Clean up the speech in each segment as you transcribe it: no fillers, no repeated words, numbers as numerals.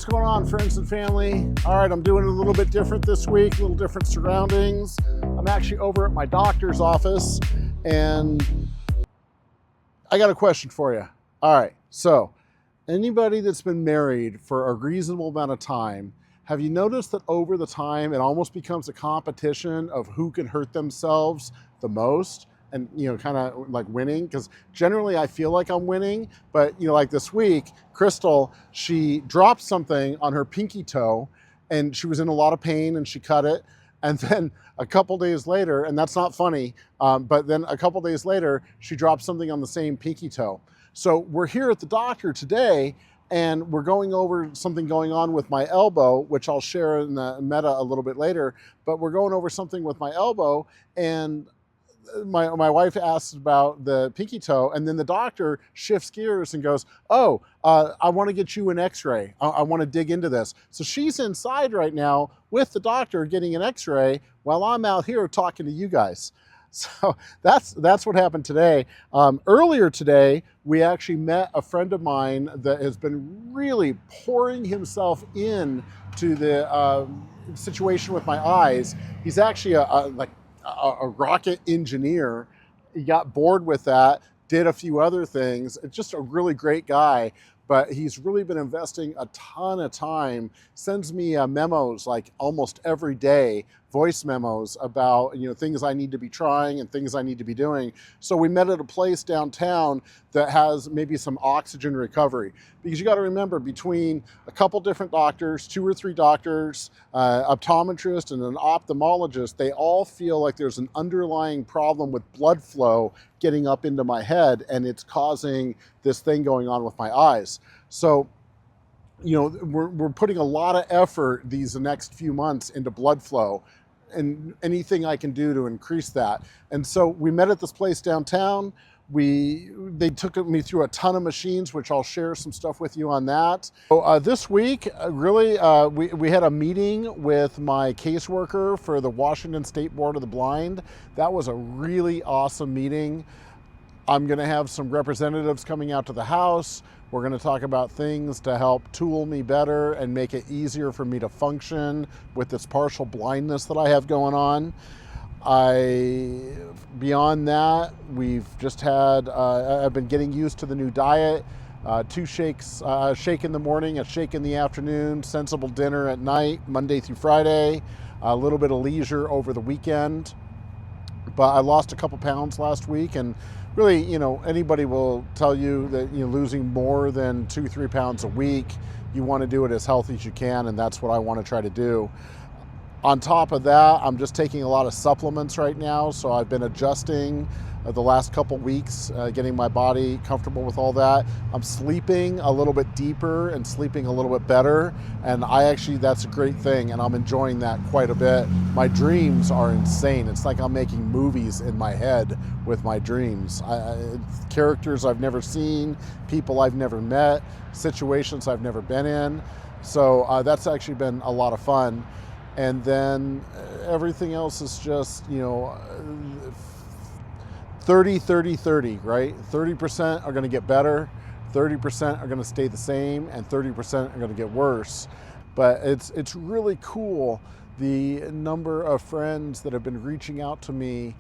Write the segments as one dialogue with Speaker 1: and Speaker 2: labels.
Speaker 1: what's going on, friends and family? All right, I'm doing it a little bit different this week, a little different surroundings. I'm actually over at my doctor's office, and I got a question for you. All right, so anybody that's been married for a reasonable amount of time, have you noticed that over the time it almost becomes a competition of who can hurt themselves the most? And, kind of like winning, because generally I feel like I'm winning, but, like this week, Crystal, she dropped something on her pinky toe and she was in a lot of pain and she cut it. And then a couple days later, and that's not funny, but then a couple days later, she dropped something on the same pinky toe. So we're here at the doctor today and we're going over something going on with my elbow, which I'll share in the meta a little bit later, but we're going over something with my elbow, and my wife asks about the pinky toe, and then the doctor shifts gears and goes, oh, I want to get you an x-ray. I want to dig into this. So she's inside right now with the doctor getting an x-ray while I'm out here talking to you guys. So that's what happened today. Earlier today, we actually met a friend of mine that has been really pouring himself in to the situation with my eyes. He's actually a rocket engineer. He got bored with that, did a few other things. It's just a really great guy, but he's really been investing a ton of time, sends me memos like almost every day, voice memos about things I need to be trying and things I need to be doing. So we met at a place downtown that has maybe some oxygen recovery, because you got to remember, between a couple different doctors, 2 or 3 doctors, optometrist and an ophthalmologist, they all feel like there's an underlying problem with blood flow getting up into my head, and it's causing this thing going on with my eyes. So we're putting a lot of effort these next few months into blood flow and anything I can do to increase that. And so we met at this place downtown. They took me through a ton of machines, which I'll share some stuff with you on that. So this week, really, we had a meeting with my caseworker for the Washington State Board of the Blind. That was a really awesome meeting. I'm going to have some representatives coming out to the house. We're going to talk about things to help tool me better and make it easier for me to function with this partial blindness that I have going on. Beyond that, we've just had, I've been getting used to the new diet. 2 shakes, a shake in the morning, a shake in the afternoon, sensible dinner at night, Monday through Friday, a little bit of leisure over the weekend. But I lost a couple pounds last week, and really, anybody will tell you that losing more than 2-3 pounds a week, you want to do it as healthy as you can, and that's what I want to try to do. On top of that, I'm just taking a lot of supplements right now, so I've been adjusting the last couple weeks, getting my body comfortable with all that. I'm sleeping a little bit deeper and sleeping a little bit better, and that's a great thing, and I'm enjoying that quite a bit. My dreams are insane. It's like I'm making movies in my head with my dreams. Characters I've never seen, people I've never met, situations I've never been in. So that's actually been a lot of fun. And then everything else is just, 30, 30, 30, right? 30% are going to get better, 30% are going to stay the same, and 30% are going to get worse. But it's really cool, the number of friends that have been reaching out to me,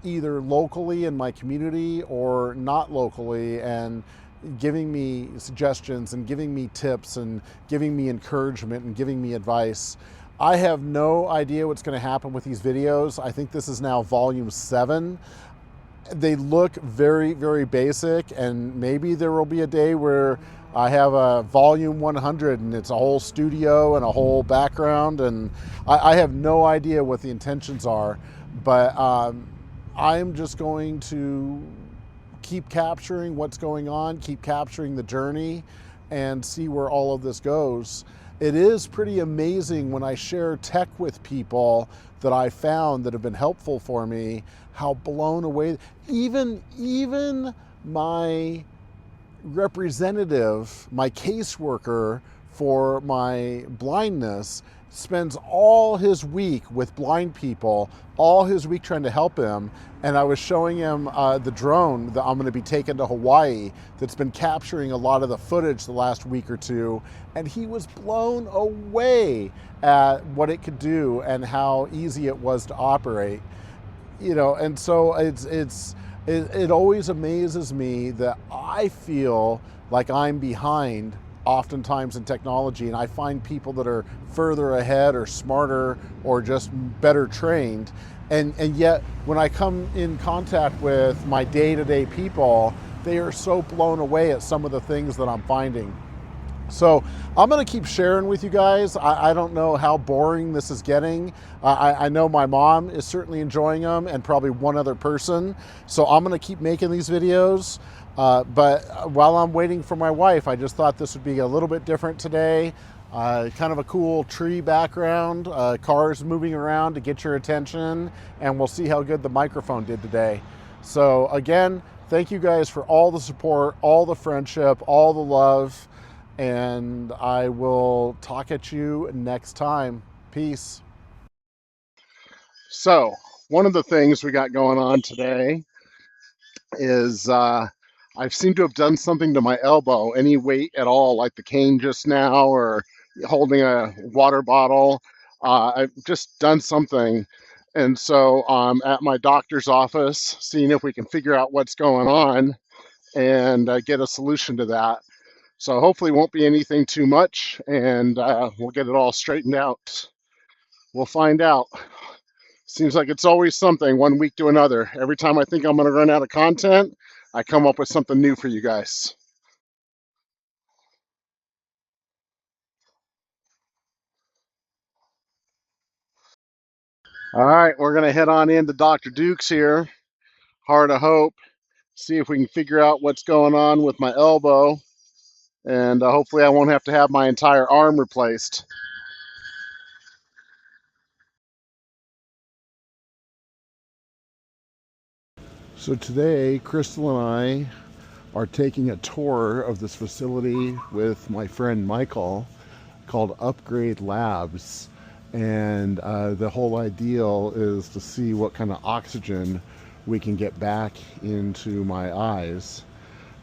Speaker 1: either locally in my community or not locally, and giving me suggestions and giving me tips and giving me encouragement and giving me advice. I have no idea what's going to happen with these videos. I think this is now volume 7. They look very, very basic, and maybe there will be a day where I have a volume 100 and it's a whole studio and a whole background, and I have no idea what the intentions are, but I'm just going to keep capturing what's going on, keep capturing the journey, and see where all of this goes. It is pretty amazing when I share tech with people that I found that have been helpful for me, how blown away. Even my representative, my caseworker for my blindness, spends all his week with blind people, all his week trying to help him. And I was showing him the drone that I'm going to be taking to Hawaii that's been capturing a lot of the footage the last week or two. And he was blown away at what it could do and how easy it was to operate. You know, and so it always amazes me that I feel like I'm behind oftentimes in technology, and I find people that are further ahead or smarter or just better trained, and yet when I come in contact with my day-to-day people, they are so blown away at some of the things that I'm finding. So I'm going to keep sharing with you guys. I don't know how boring this is getting. I know my mom is certainly enjoying them, and probably one other person. So I'm going to keep making these videos. But while I'm waiting for my wife, I just thought this would be a little bit different today. Kind of a cool tree background, cars moving around to get your attention, and we'll see how good the microphone did today. So again, thank you guys for all the support, all the friendship, all the love. And I will talk at you next time. Peace. So, one of the things we got going on today is I seem to have done something to my elbow, any weight at all, like the cane just now, or holding a water bottle. I've just done something. And so I'm at my doctor's office, seeing if we can figure out what's going on and get a solution to that. So hopefully it won't be anything too much, and we'll get it all straightened out. We'll find out. Seems like it's always something one week to another. Every time I think I'm going to run out of content, I come up with something new for you guys. All right, we're going to head on into Dr. Duke's here. Heart of Hope. See if we can figure out what's going on with my elbow. And hopefully I won't have to have my entire arm replaced. So today, Crystal and I are taking a tour of this facility with my friend Michael called Upgrade Labs. And the whole ideal is to see what kind of oxygen we can get back into my eyes,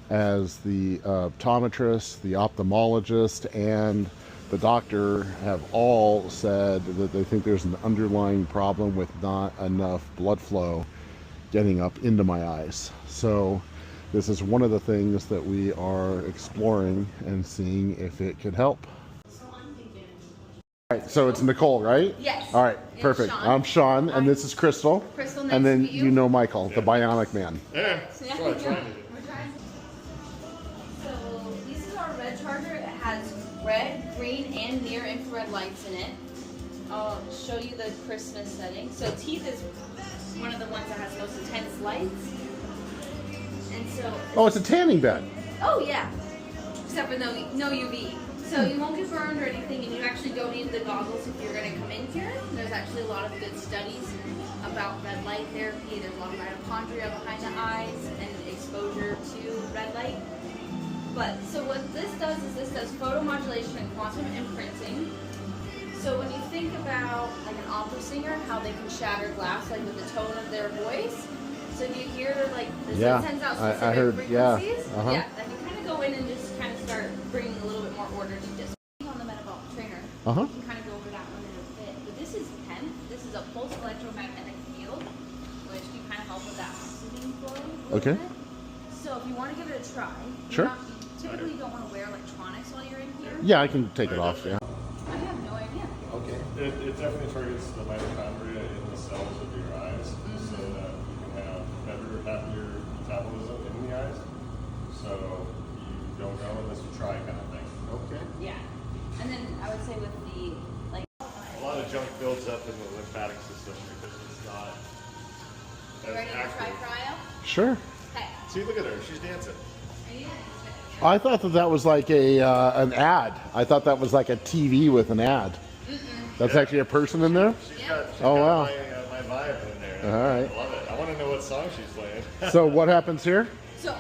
Speaker 1: as the optometrist, the ophthalmologist, and the doctor have all said that they think there's an underlying problem with not enough blood flow getting up into my eyes. So this is one of the things that we are exploring and seeing if it could help. All right, so it's Nicole, right?
Speaker 2: Yes.
Speaker 1: All right,
Speaker 2: And
Speaker 1: perfect.
Speaker 2: Sean.
Speaker 1: I'm Sean, and this is Crystal.
Speaker 2: Crystal, nice
Speaker 1: and then
Speaker 2: to meet you.
Speaker 1: you know Michael, the Bionic Man.
Speaker 3: Yeah,
Speaker 2: Yeah.
Speaker 3: that's what I'm trying to do.
Speaker 2: So this is our red charger. It has red, green, and near infrared lights in it. I'll show you the Christmas setting. So teeth is one of the ones that has most intense lights. And so...
Speaker 1: Oh, it's a tanning bed.
Speaker 2: Oh yeah. Except for no UV. So you won't get burned or anything, and you actually don't need the goggles if you're going to come in here. There's actually a lot of good studies about red light therapy. There's a lot of mitochondria behind the eyes and exposure to red light. But so what this does is this does photomodulation and quantum imprinting. So when you think about like an opera singer, how they can shatter glass like with the tone of their voice. So you hear like this sends out specific
Speaker 1: I heard,
Speaker 2: frequencies.
Speaker 1: yeah.
Speaker 2: Yeah, that can kind of go in and just kind of start bringing a little bit more order to this. On the metabolic trainer, you can kind of go over that one in a bit. But this is PEM. This is a pulse electromagnetic field, which can kind of help with that oxygen flow.
Speaker 1: Okay.
Speaker 2: Bit. So if you want to give it a try,
Speaker 1: Sure.
Speaker 2: You typically don't want to wear electronics while you're in here.
Speaker 1: Yeah, I can take it off, yeah.
Speaker 2: I have no idea.
Speaker 1: Okay.
Speaker 3: It definitely targets the mitochondria in the cells of your eyes, so that you can have better, happier metabolism in the eyes. So you don't know unless you try, kind of thing.
Speaker 1: Okay.
Speaker 2: Yeah. And then I would say with the like
Speaker 3: A lot of junk builds up in the lymphatic system because it's not
Speaker 2: you
Speaker 3: as
Speaker 2: ready to try
Speaker 3: active.
Speaker 2: cryo?
Speaker 1: Sure.
Speaker 2: Okay.
Speaker 3: See, look at her. She's dancing.
Speaker 2: Are you?
Speaker 1: I thought that was like an ad. I thought that was like a TV with an ad. That's actually a person in there?
Speaker 3: She's
Speaker 2: Yeah.
Speaker 3: got
Speaker 1: Wow.
Speaker 3: my vibe in there.
Speaker 1: All right.
Speaker 3: I love it. I want to know what song she's playing.
Speaker 1: So what happens here?
Speaker 2: So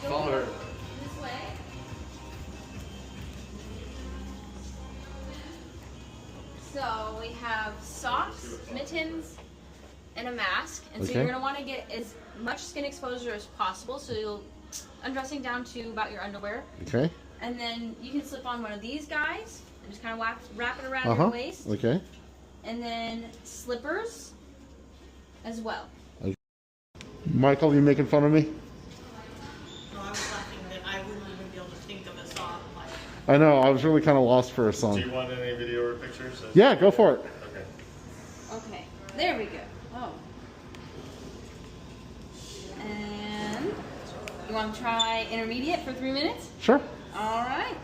Speaker 2: go
Speaker 3: Follow her.
Speaker 2: this way. So we have socks, mittens, and a mask. And so
Speaker 1: Okay.
Speaker 2: you're going to want to get as much skin exposure as possible. So you'll undressing down to about your underwear.
Speaker 1: Okay.
Speaker 2: And then you can slip on one of these guys and just kind of wrap it around
Speaker 1: Uh-huh.
Speaker 2: your waist.
Speaker 1: Okay.
Speaker 2: And then slippers as well.
Speaker 1: Michael, you making fun of me?
Speaker 4: No, I was laughing that I wouldn't even be able to think of a song like.
Speaker 1: I know, I was really kind of lost for a
Speaker 3: Do
Speaker 1: song.
Speaker 3: you want any video or pictures?
Speaker 1: Yeah, go for it.
Speaker 3: Okay.
Speaker 2: Okay, there we go. Oh. And you want to try intermediate for 3 minutes?
Speaker 1: Sure.
Speaker 2: All right.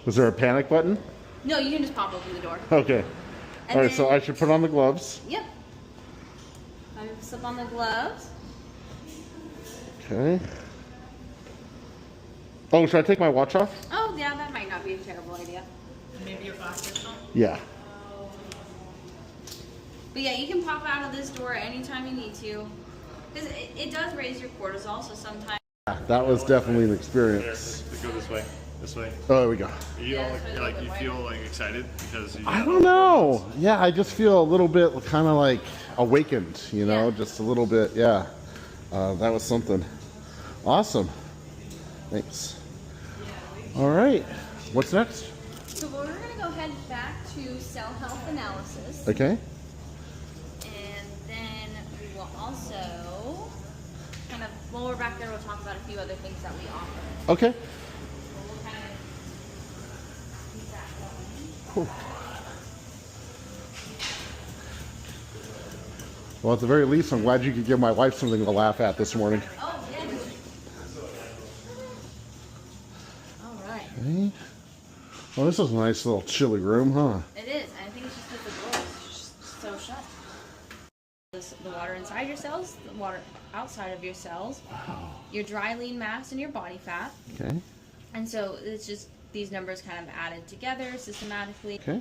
Speaker 1: Was there a panic button?
Speaker 2: No, you can just pop open the door.
Speaker 1: Okay.
Speaker 2: And
Speaker 1: All right, so
Speaker 2: then-
Speaker 1: I should put on the gloves.
Speaker 2: Yep. I'm gonna slip on the gloves.
Speaker 1: Okay. Oh, should I take my watch off?
Speaker 2: Oh, yeah, that might not be a terrible idea.
Speaker 4: Maybe your glasses on?
Speaker 1: Yeah.
Speaker 2: But yeah, you can pop out of this door anytime you need to. Because it does raise your cortisol, so sometimes.
Speaker 1: That was definitely an
Speaker 3: Here,
Speaker 1: experience.
Speaker 3: go this way. This way.
Speaker 1: Oh, there we go.
Speaker 3: You
Speaker 2: Yeah,
Speaker 3: don't
Speaker 2: it's
Speaker 3: you're
Speaker 2: really
Speaker 3: like you
Speaker 2: good
Speaker 3: feel like excited because you
Speaker 1: I don't know. Yeah, I just feel a little bit kind of like awakened, you know,
Speaker 2: Yeah.
Speaker 1: just a little bit. Yeah. That was something. Awesome. Thanks. All right. What's next?
Speaker 2: So we're going to go ahead back to cell health analysis.
Speaker 1: Okay.
Speaker 2: And then we will also kind of, while we're back there, we'll talk about a few other things that we offer.
Speaker 1: Okay.
Speaker 2: We'll kind of keep that going.
Speaker 1: Well, at the very least, I'm glad you could give my wife something to laugh at this morning.
Speaker 2: Oh, yeah. All right.
Speaker 1: Okay. Well, this is a nice little chilly room, huh?
Speaker 2: It is. I think it's just because the door is just so shut. The water inside your cells, the water outside of your cells, your dry lean mass, and your body fat.
Speaker 1: Okay.
Speaker 2: And so it's just these numbers kind of added together systematically.
Speaker 1: Okay.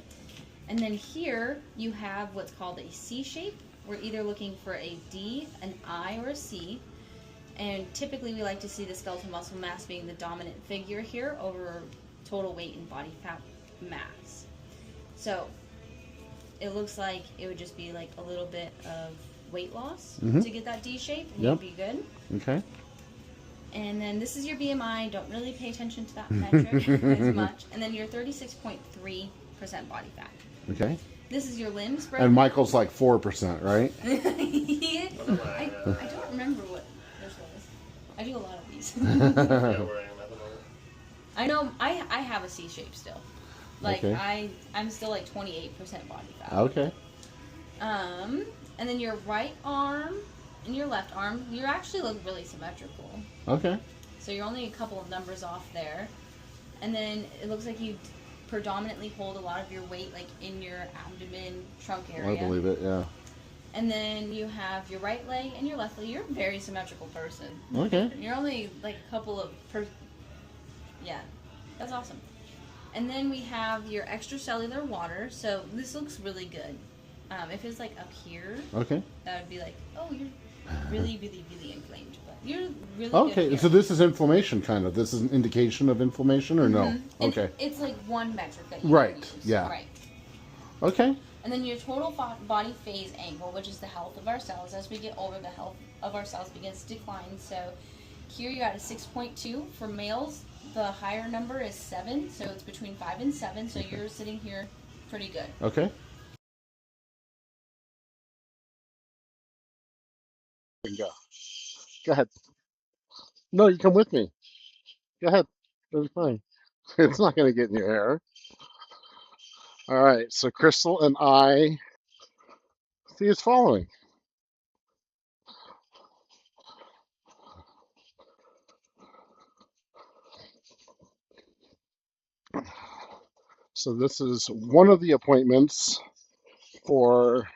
Speaker 2: And then here you have what's called a C shape. We're either looking for a D, an I, or a C. And typically we like to see the skeletal muscle mass being the dominant figure here over total weight and body fat mass. So it looks like it would just be like a little bit of weight loss to get that D shape, and
Speaker 1: Yep.
Speaker 2: you'd be good.
Speaker 1: Okay.
Speaker 2: And then this is your BMI. Don't really pay attention to that metric as much. And then your 36.3% body fat.
Speaker 1: Okay.
Speaker 2: This is your limb spread.
Speaker 1: And Michael's like 4%, right?
Speaker 2: I don't remember what this was. I do a lot of these.
Speaker 3: Yeah, where I am at the moment.
Speaker 2: I know I have a C shape still. Like
Speaker 1: Okay.
Speaker 2: I'm still like 28% body fat.
Speaker 1: Okay.
Speaker 2: And then your right arm and your left arm, you actually look really symmetrical.
Speaker 1: Okay.
Speaker 2: So you're only a couple of numbers off there. And then it looks like you predominantly hold a lot of your weight like in your abdomen trunk area.
Speaker 1: I believe it, yeah.
Speaker 2: And then you have your right leg and your left leg. You're a very symmetrical person.
Speaker 1: Okay.
Speaker 2: You're only like a couple of yeah, that's awesome. And then we have your extracellular water. So this looks really good. If it's like up here,
Speaker 1: Okay.
Speaker 2: that would be like, oh, you're really, really, really inflamed. But you're really
Speaker 1: Okay,
Speaker 2: good
Speaker 1: so
Speaker 2: here.
Speaker 1: this is inflammation kind of. This is an indication of inflammation or no?
Speaker 2: And
Speaker 1: Okay.
Speaker 2: it's like one metric that you
Speaker 1: Right,
Speaker 2: can use.
Speaker 1: yeah.
Speaker 2: Right.
Speaker 1: Okay.
Speaker 2: And then your total body phase angle, which is the health of our cells. As we get older, the health of our cells begins to decline. So here you're at a 6.2. For males, the higher number is 7. So it's between 5 and 7. So you're sitting here pretty good.
Speaker 1: Okay. Go. Go ahead. No, you come with me. Go ahead. It'll be fine. It's not going to get in your hair. All right. So Crystal and I see it's following. So this is one of the appointments for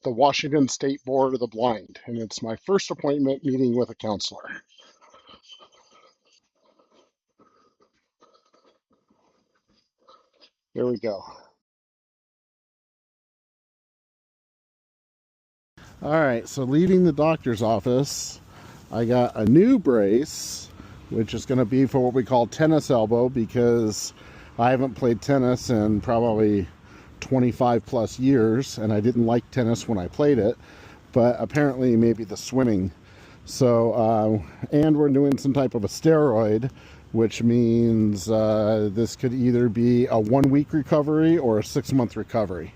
Speaker 1: the Washington State Board of the Blind, and it's my first appointment meeting with a counselor. There we go. All right, so leaving the doctor's office, I got a new brace, which is going to be for what we call tennis elbow, because I haven't played tennis in probably 25 plus years, and I didn't like tennis when I played it, but apparently maybe the swimming. So, and we're doing some type of a steroid, which means this could either be a 1 week recovery or a 6 month recovery.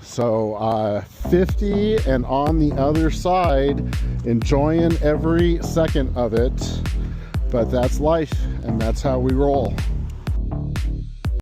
Speaker 1: So 50 and on the other side, enjoying every second of it. But that's life, and that's how we roll.